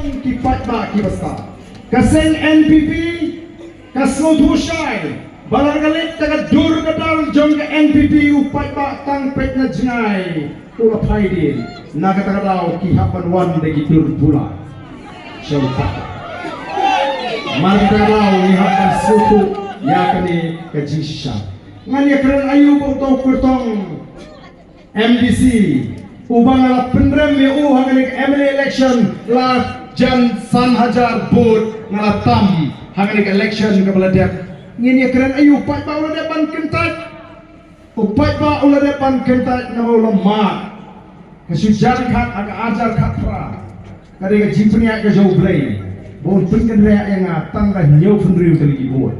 jong kipat ba kibasta. Kaseng NPP kasnotusyay baranggalit taga dur kadal jong ke NPP upat ba tang pet na jngay ulapay din nakatagadaw kihapan wan dagi dur pula. So maragadaw kihapan suku yakni kajisha. Nganya keren ayu botong kurtong MDC ubang ala pendrem me hangani MLA election la jan san hajar bot ngala tam hangani election ke baladak ngini keren ayu upat ba ulah depan kentat upat ba ulah depan kentat na ulah mat kasujan khat aga ajar khatra kare jipnya ke jauh blai bon pengerea yang atang ka nyau fundriu tali bot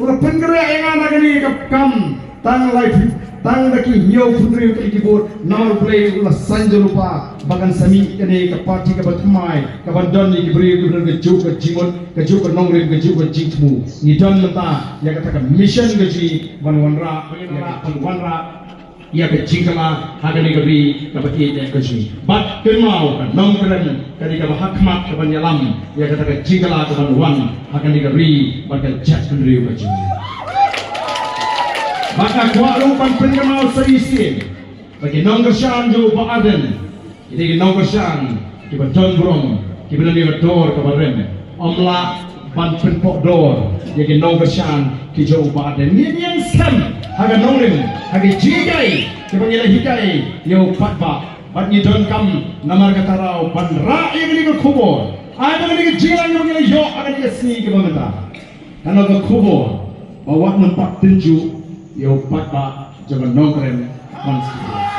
ulah pengerea yang agani ke kam tang life tang daki nyau fundriu tali bot namal blai ulah sanjo lupa bagan sami kene ke parti ke batmai ke bandon ni diberi gubernur ke juk ke jimon ke juk ke nongrim ke juk ke jingmu ni don menta ya kata mission ke ji banwanra ya ke jingkala hagani ke bi ke bati ke ji bat kenau ke nongrim kali ke hakmat ke banyalam ya kata ke jingkala ke banwan hagani ke bi bakal jat kendriu ke ji maka kuat lupan pengemau serisi bagi nonggershan jo baaden ini nonggershan kiba John Brom kiba ni dor ka barem omla ban penpok dor yagi nonggershan ki jo baaden ni yang skam haga nongrim haga jigai kiba ni hikai yo patba bat ni don kam namar katarau ban ra yagi ni kubur ai ba ni jigai ni yo aga ni sni kiba menta kana ka kubur bawa mempak tunjuk yo patba jangan nongkrem konstitusi.